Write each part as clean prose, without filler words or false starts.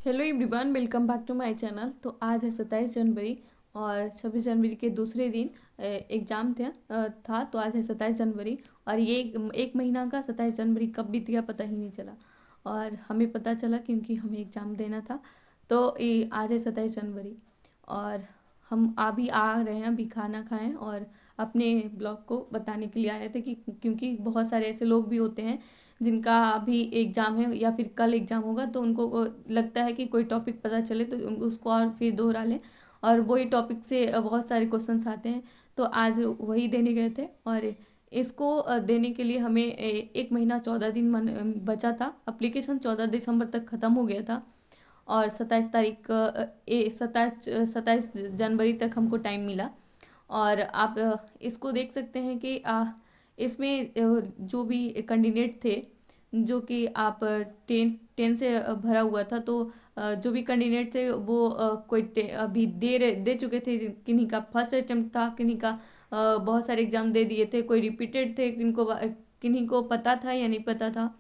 Hello everyone, welcome back to my channel. तो आज है 27 जनवरी और 26 जनवरी के दूसरे दिन एग्ज़ाम था। तो आज है 27 जनवरी और ये एक महीना का 27 जनवरी कब बीत गया पता ही नहीं चला। और हमें पता चला क्योंकि हमें एग्ज़ाम देना था। तो ये आज है 27 जनवरी और हम अभी आ रहे हैं, अभी खाना खाएं और अपने ब्लॉग को बताने के लिए आए थे कि क्योंकि बहुत सारे ऐसे लोग भी होते हैं जिनका अभी एग्ज़ाम है या फिर कल एग्ज़ाम होगा, तो उनको लगता है कि कोई टॉपिक पता चले तो उसको और फिर दोहरा लें और वही टॉपिक से बहुत सारे क्वेश्चंस आते हैं। तो आज वही देने गए थे और इसको देने के लिए हमें एक महीना 14 दिन बचा था। एप्लीकेशन 14 दिसंबर तक ख़त्म हो गया था और 27 तारीख 27 जनवरी तक हमको टाइम मिला। और आप इसको देख सकते हैं कि इसमें जो भी कैंडिडेट थे, जो कि आप टेन टेन से भरा हुआ था, तो जो भी कैंडिडेट थे वो अभी दे चुके थे। किन्हीं का फर्स्ट अटेम्प्ट था, किन्हीं का बहुत सारे एग्जाम दे दिए थे, कोई रिपीटेड थे, किन्हीं को पता था या नहीं पता था।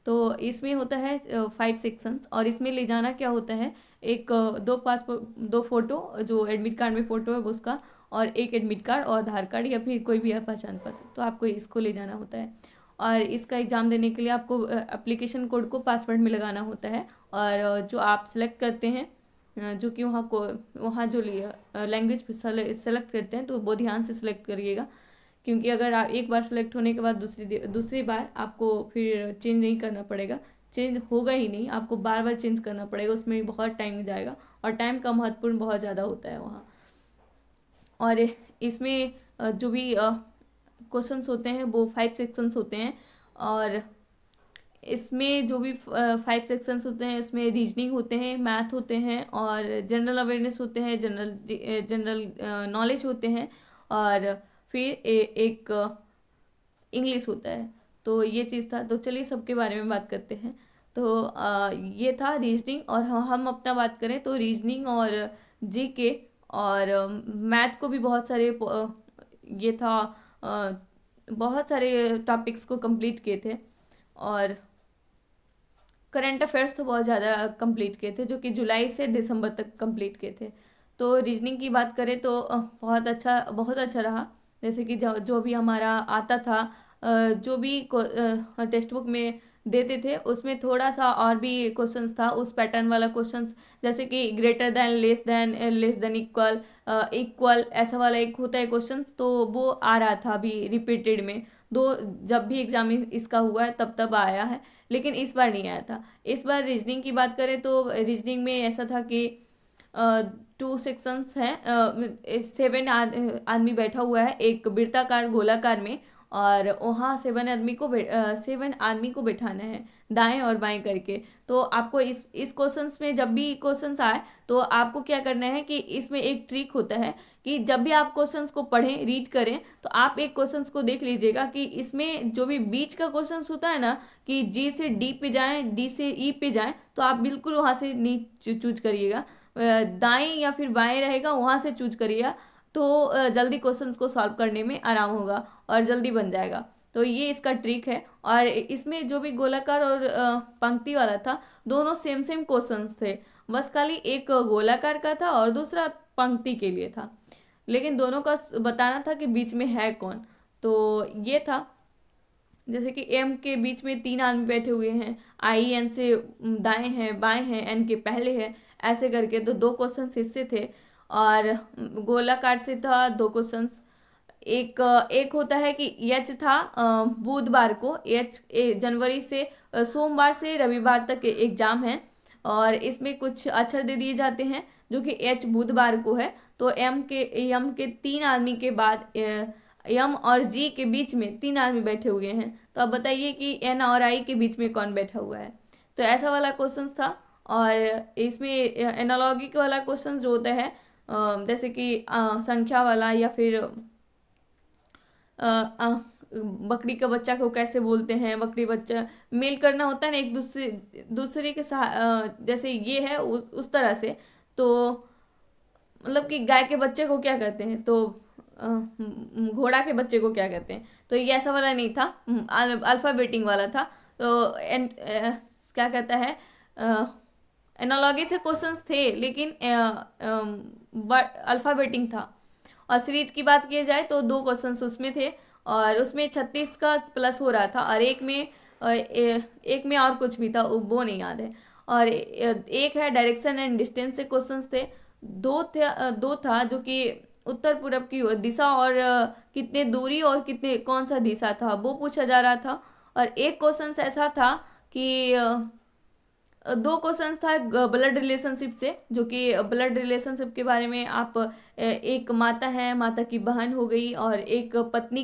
तो इसमें होता है 5 सेक्शंस और इसमें ले जाना क्या होता है, एक दो पासपोर्ट, दो फोटो, जो एडमिट कार्ड में फ़ोटो है वो उसका, और एक एडमिट कार्ड और आधार कार्ड या फिर कोई भी है पहचान पत्र, तो आपको इसको ले जाना होता है। और इसका एग्ज़ाम देने के लिए आपको एप्लीकेशन कोड को पासवर्ड में लगाना होता है। और जो आप सेलेक्ट करते हैं, जो कि वहाँ जो लैंग्वेज सेलेक्ट करते हैं तो वो ध्यान से सेलेक्ट करिएगा, क्योंकि अगर आप एक बार सेलेक्ट होने के बाद दूसरी बार आपको फिर चेंज नहीं करना पड़ेगा। चेंज होगा ही नहीं, आपको बार बार चेंज करना पड़ेगा, उसमें भी बहुत टाइम जाएगा और टाइम का महत्वपूर्ण बहुत ज़्यादा होता है वहाँ। और इसमें जो भी क्वेश्चंस होते हैं वो 5 सेक्शंस होते हैं। और इसमें जो भी 5 सेक्शंस होते हैं, इसमें रीजनिंग होते हैं, मैथ होते हैं और जनरल अवेयरनेस होते हैं, जनरल नॉलेज होते हैं और फिर एक इंग्लिश होता है। तो ये चीज़ था। तो चलिए सबके बारे में बात करते हैं। तो ये था रीजनिंग। और हम अपना बात करें तो रीजनिंग और जीके और मैथ को भी बहुत सारे ये था, अ, बहुत सारे टॉपिक्स को कंप्लीट किए थे। और करंट अफेयर्स तो बहुत ज़्यादा कंप्लीट किए थे, जो कि जुलाई से दिसंबर तक कंप्लीट किए थे। तो रीजनिंग की बात करें तो बहुत अच्छा रहा। जैसे कि जो भी हमारा आता था, जो भी टेक्स्ट बुक में देते थे, उसमें थोड़ा सा और भी क्वेश्चंस था, उस पैटर्न वाला क्वेश्चंस, जैसे कि greater than, less than, equal, equal, ऐसा वाला एक होता है क्वेश्चंस, तो वो आ रहा था अभी रिपीटेड में। जब भी एग्जाम इसका हुआ है तब आया है, लेकिन इस बार नहीं आया था। इस बार रीजनिंग की बात करें तो रीजनिंग में ऐसा था कि 2 सेक्शंस हैं, 7 आदमी बैठा हुआ है एक वृत्ताकार गोलाकार में, और वहाँ 7 आदमी को बैठाना है दाएं और बाएं करके। तो आपको इस क्वेश्चंस में जब भी क्वेश्चंस आए तो आपको क्या करना है कि इसमें एक ट्रिक होता है कि जब भी आप क्वेश्चंस को पढ़ें, रीड करें, तो आप एक क्वेश्चंस को देख लीजिएगा कि इसमें जो भी बीच का क्वेश्चंस होता है ना, कि जी से डी पे जाएं, डी से ई पे जाएं, तो आप बिल्कुल वहाँ से नहीं चूज करिएगा, दाएं या फिर बाएं रहेगा वहाँ से चूज करिएगा। तो जल्दी क्वेश्चंस को सॉल्व करने में आराम होगा और जल्दी बन जाएगा। तो ये इसका ट्रिक है। और इसमें जो भी गोलाकार और पंक्ति वाला था, दोनों सेम सेम क्वेश्चंस थे, बस खाली एक गोलाकार का था और दूसरा पंक्ति के लिए था, लेकिन दोनों का बताना था कि बीच में है कौन। तो ये था। जैसे कि एम के बीच में 3 आदमी बैठे हुए हैं, आई एन से दाएं हैं, बाएं हैं, एन के पहले है, ऐसे करके तो 2 क्वेश्चन इससे थे। और गोलाकार से था 2 क्वेश्चंस। एक एक होता है कि यच था बुधवार को, यच जनवरी से सोमवार से रविवार तक एग्जाम है, और इसमें कुछ अक्षर दे दिए जाते हैं, जो कि एच बुधवार को है। तो एम के 3 आदमी के बाद एम और जी के बीच में 3 आदमी बैठे हुए हैं। तो अब बताइए कि एन और आई के बीच में कौन बैठा हुआ है। तो ऐसा वाला क्वेश्चन था। और इसमें एनालॉगी वाला क्वेश्चन जो होता है, जैसे कि संख्या वाला, या फिर बकरी का बच्चा को कैसे बोलते हैं, बकरी बच्चा, मेल करना होता है ना एक दूसरे के साथ, जैसे ये है उस तरह से। तो मतलब कि गाय के बच्चे को क्या कहते हैं, तो घोड़ा के बच्चे को क्या कहते हैं। तो ये ऐसा वाला नहीं था, अल्फाबेटिंग वाला था। तो क्या कहता है, एनालॉगी से क्वेश्चंस थे, लेकिन अल्फ़ाबेटिंग था। और सीरीज की बात की जाए तो 2 क्वेश्चंस उसमें थे, और उसमें 36 का प्लस हो रहा था, और एक में और कुछ भी था, वो नहीं याद है। और एक है डायरेक्शन एंड डिस्टेंस से क्वेश्चंस थे। दो था जो कि उत्तर पूरब की दिशा, और कितने दूरी और कितने कौन सा दिशा था वो पूछा जा रहा था। और एक क्वेश्चन ऐसा था कि 2 क्वेश्चंस था ब्लड रिलेशनशिप से, जो कि ब्लड रिलेशनशिप के बारे में आप एक माता है, माता की बहन हो गई, और एक पत्नी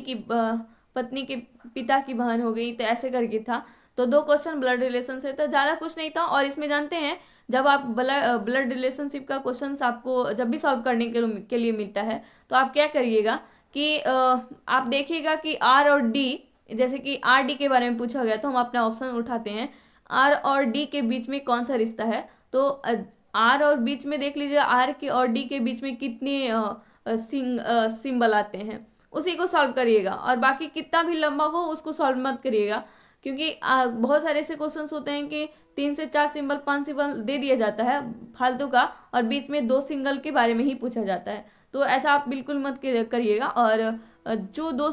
के पिता की बहन हो गई, तो ऐसे करके था। तो 2 क्वेश्चन ब्लड रिलेशन से था, ज़्यादा कुछ नहीं था। और इसमें जानते हैं, जब आप ब्लड रिलेशनशिप का क्वेश्चन आपको जब भी सॉल्व करने के लिए मिलता है, तो आप क्या करिएगा कि आप देखिएगा कि आर और डी, जैसे कि आर डी के बारे में पूछा गया तो हम अपना ऑप्शन उठाते हैं, आर और डी के बीच में कौन सा रिश्ता है। तो आर और बीच में देख लीजिए, आर के और डी के बीच में कितने सिंबल आते हैं, उसी को सॉल्व करिएगा। और बाकी कितना भी लंबा हो उसको सॉल्व मत करिएगा, क्योंकि बहुत सारे ऐसे क्वेश्चंस होते हैं कि 3 से 4 सिंबल 5 सिंबल दे दिया जाता है फालतू का, और बीच में 2 सिंगल के बारे में ही पूछा जाता है। तो ऐसा आप बिल्कुल मत करिएगा। और जो 2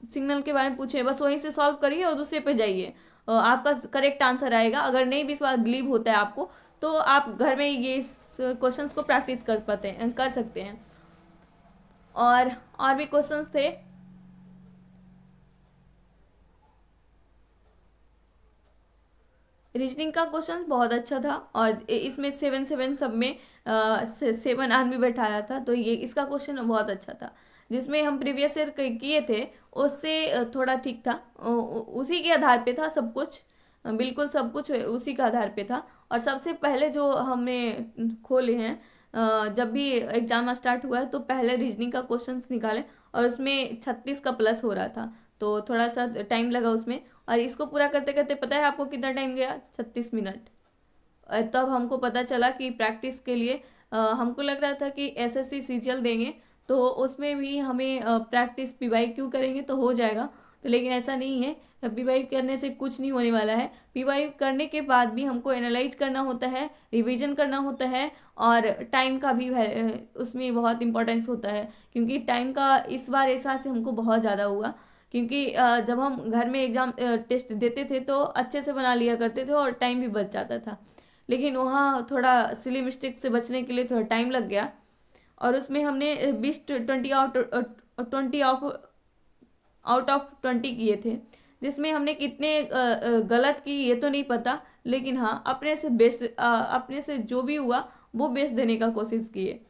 सिग्नल के बारे में पूछे बस वहीं से सॉल्व करिए और दूसरे पे जाइए, आपका करेक्ट आंसर आएगा। अगर नहीं विश्वास बिलीव होता है आपको, तो आप घर में ये क्वेश्चंस को प्रैक्टिस कर सकते हैं। और भी क्वेश्चंस थे। रीजनिंग का क्वेश्चन बहुत अच्छा था, और इसमें 7 सब में 7 आदमी बैठा रहा था, तो ये इसका क्वेश्चन बहुत अच्छा था। जिसमें हम प्रीवियस ईयर किए थे उससे थोड़ा ठीक था, उसी के आधार पे था सब कुछ, बिल्कुल सब कुछ उसी का आधार पे था। और सबसे पहले जो हमने खोले हैं, जब भी एग्जाम स्टार्ट हुआ है तो पहले रीजनिंग का क्वेश्चंस निकाले, और उसमें 36 का प्लस हो रहा था, तो थोड़ा सा टाइम लगा उसमें। और इसको पूरा करते करते पता है आपको कितना टाइम गया? 36 मिनट। तब हमको पता चला कि प्रैक्टिस के लिए हमको लग रहा था कि एसएससी सीजीएल देंगे तो उसमें भी हमें प्रैक्टिस पीवाईक्यू करेंगे तो हो जाएगा, तो लेकिन ऐसा नहीं है। पीवाईक्यू करने से कुछ नहीं होने वाला है। पीवाईक्यू करने के बाद भी हमको एनालाइज करना होता है, रिवीजन करना होता है, और टाइम का भी उसमें बहुत इंपॉर्टेंस होता है, क्योंकि टाइम का इस बार ऐसा से हमको बहुत ज़्यादा हुआ। क्योंकि जब हम घर में एग्ज़ाम टेस्ट देते थे तो अच्छे से बना लिया करते थे और टाइम भी बच जाता था, लेकिन वहाँ थोड़ा सिली मिस्टेक से बचने के लिए थोड़ा टाइम लग गया। और उसमें हमने 20 आउट ऑफ 20 किए थे, जिसमें हमने कितने गलत की ये तो नहीं पता, लेकिन हाँ अपने से बेस्ट, अपने से जो भी हुआ वो बेस्ट देने का कोशिश किए।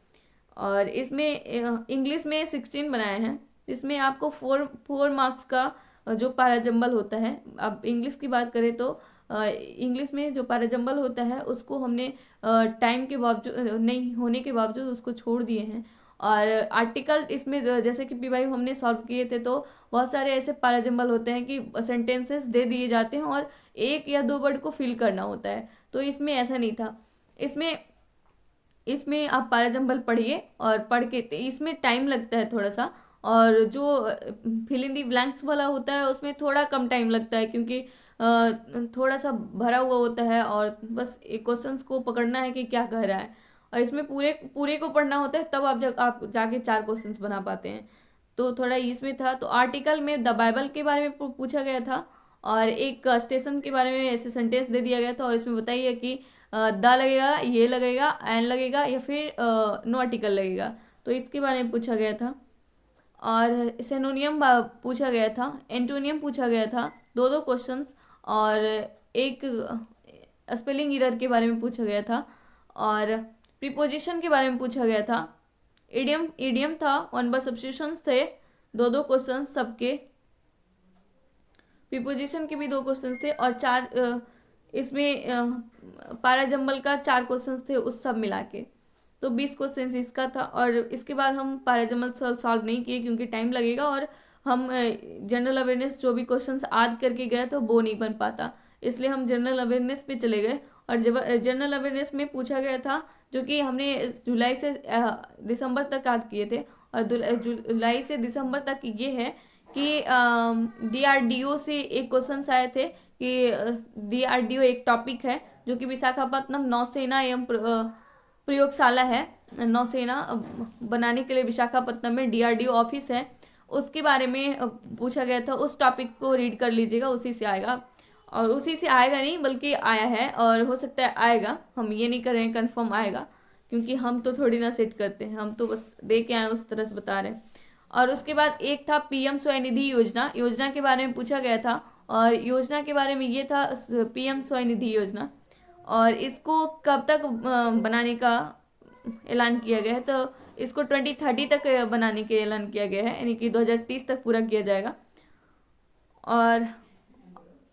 और इसमें इंग्लिश में 16 बनाए हैं, इसमें आपको 4 मार्क्स का जो पैराजंबल होता है। अब इंग्लिश की बात करें तो इंग्लिश में जो पैराजंबल होता है उसको हमने टाइम के बावजूद नहीं होने के बावजूद उसको छोड़ दिए हैं। और आर्टिकल इसमें जैसे कि पीवाई हमने सॉल्व किए थे, तो बहुत सारे ऐसे पैराजंबल होते हैं कि सेंटेंसेस दे दिए जाते हैं और 1 या 2 वर्ड को फिल करना होता है, तो इसमें ऐसा नहीं था। इसमें इसमें आप पैराजंबल पढ़िए, और पढ़ के इसमें टाइम लगता है थोड़ा सा, और जो फिल इन दी ब्लैंक्स वाला होता है उसमें थोड़ा कम टाइम लगता है, क्योंकि थोड़ा सा भरा हुआ होता है, और बस एक क्वेश्चंस को पकड़ना है कि क्या कह रहा है। और इसमें पूरे पूरे को पढ़ना होता है, तब आप जाके 4 क्वेश्चंस बना पाते हैं, तो थोड़ा इसमें था। तो आर्टिकल में द बाइबल के बारे में पूछा गया था, और एक स्टेशन के बारे में ऐसे सेंटेंस दे दिया गया था, और इसमें बताइए कि द लगेगा, ये लगेगा, एन लगेगा, या फिर नो आर्टिकल लगेगा, तो इसके बारे में पूछा गया था। और सिनोनियम पूछा गया था, एंटोनियम पूछा गया था, 2 क्वेश्चंस। और एक स्पेलिंग एरर के बारे में पूछा गया था, और प्रीपोजिशन के बारे में पूछा गया था। इडियम था, 1 बार सब्स्टिट्यूशंस थे, 2 क्वेश्चंस सबके। प्रीपोजिशन के भी 2 क्वेश्चंस थे, और 4 इसमें पैराजंबल का 4 क्वेश्चंस थे उस सब मिला के, तो 20 क्वेश्चंस इसका था। और इसके बाद हम पैराजंबल सॉल्व नहीं किए क्योंकि टाइम लगेगा, और हम जनरल अवेयरनेस जो भी क्वेश्चंस आज करके गए तो वो नहीं बन पाता, इसलिए हम जनरल अवेयरनेस पे चले गए। और जनरल अवेयरनेस में पूछा गया था, जो कि हमने जुलाई से दिसंबर तक याद किए थे, और जुलाई से दिसंबर तक ये है कि डीआरडीओ से एक क्वेश्चन आए थे कि डीआरडीओ एक टॉपिक है, जो कि विशाखापत्तनम नौसेना एवं प्रयोगशाला है, नौसेना बनाने के लिए विशाखापत्तनम में डीआरडीओ ऑफिस है, उसके बारे में पूछा गया था। उस टॉपिक को रीड कर लीजिएगा, उसी से आएगा। और उसी से आएगा नहीं बल्कि आया है, और हो सकता है आएगा, हम ये नहीं कर रहे हैं कंफर्म आएगा, क्योंकि हम तो थोड़ी ना सेट करते हैं, हम तो बस दे के आए उस तरह से बता रहे हैं। और उसके बाद एक था पीएम स्वनिधि योजना, योजना के बारे में पूछा गया था। और योजना के बारे में ये था पीएम स्वनिधि योजना, और इसको कब तक बनाने का ऐलान किया गया है, तो इसको 2030 तक बनाने के ऐलान किया गया है, यानी कि 2030 तक पूरा किया जाएगा।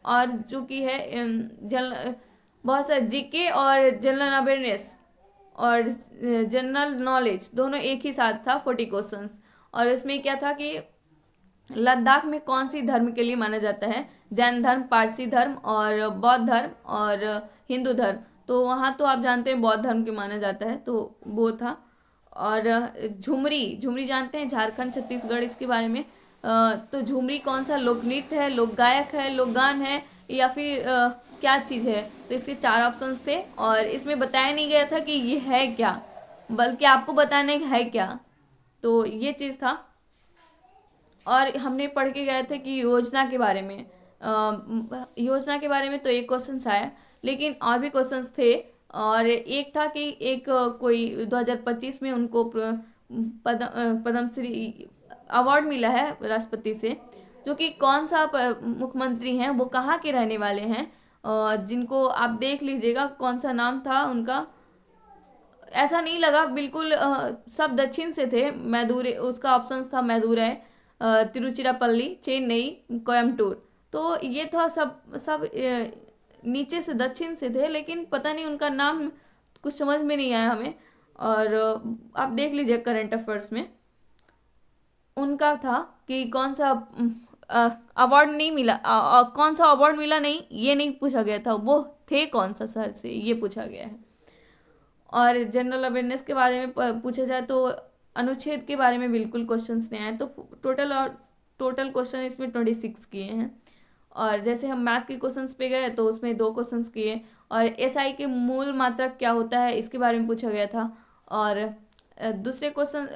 और जो कि है जन बहुत सारे जीके और जनरल अवेयरनेस और जनरल नॉलेज दोनों एक ही साथ था, 40 क्वेश्चंस। और इसमें क्या था कि लद्दाख में कौन सी धर्म के लिए माना जाता है, जैन धर्म, पारसी धर्म और बौद्ध धर्म और हिंदू धर्म। तो वहाँ तो आप जानते हैं बौद्ध धर्म के माना जाता है, तो वो था। और झुमरी, झुमरी जानते हैं, झारखंड छत्तीसगढ़, इसके बारे में तो झुमरी कौन सा लोक नृत्य है, लोक गायक है, लोक गान है, या फिर क्या चीज़ है। तो इसके 4 ऑप्शंस थे, और इसमें बताया नहीं गया था कि ये है क्या, बल्कि आपको बताने है क्या, तो ये चीज़ था। और हमने पढ़ के गए थे कि योजना के बारे में, योजना के बारे में तो एक क्वेश्चन आया, लेकिन और भी क्वेश्चंस थे। और एक था कि एक कोई 2025 में उनको पद्मश्री अवार्ड मिला है राष्ट्रपति से, जो कि कौन सा मुख्यमंत्री हैं, वो कहाँ के रहने वाले हैं, जिनको आप देख लीजिएगा कौन सा नाम था उनका। ऐसा नहीं लगा बिल्कुल, सब दक्षिण से थे। मैदूरे उसका ऑप्शन था, मैदूरै, तिरुचिरापल्ली, चेन्नई, कोयम्बटूर। तो ये था सब सब नीचे से दक्षिण से थे, लेकिन पता नहीं उनका नाम कुछ समझ में नहीं आया हमें। और आप देख लीजिए करंट अफेयर्स में उनका था कि कौन सा अवार्ड नहीं मिला, कौन सा अवार्ड मिला, नहीं ये नहीं पूछा गया था, वो थे कौन सा शहर से, ये पूछा गया है। और जनरल अवेयरनेस के बारे में पूछा जाए तो अनुच्छेद के बारे में बिल्कुल क्वेश्चंस नहीं आए, तो टोटल क्वेश्चन इसमें 26 किए हैं। और जैसे हम मैथ के क्वेश्चंस पे गए तो उसमें 2 क्वेश्चंस किए। और एसआई के मूल मात्रक क्या होता है, इसके बारे में पूछा गया था। और दूसरे क्वेश्चन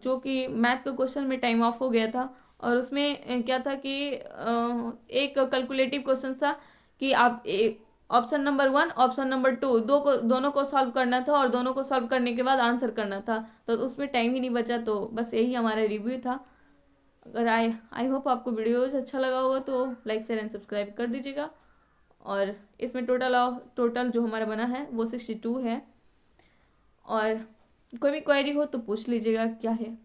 जो कि मैथ के क्वेश्चन में टाइम ऑफ हो गया था, और उसमें क्या था कि एक कैलकुलेटिव क्वेश्चन था कि आप ऑप्शन नंबर 1 ऑप्शन नंबर 2 दोनों को सॉल्व करना था, और दोनों को सॉल्व करने के बाद आंसर करना था, तो उसमें टाइम ही नहीं बचा। तो बस यही हमारा रिव्यू था। अगर आई होप आपको वीडियोज अच्छा लगा होगा तो लाइक शेयर एंड सब्सक्राइब कर दीजिएगा। और इसमें टोटल जो हमारा बना है वो 62 है। और कोई भी क्वेरी हो तो पूछ लीजिएगा क्या है।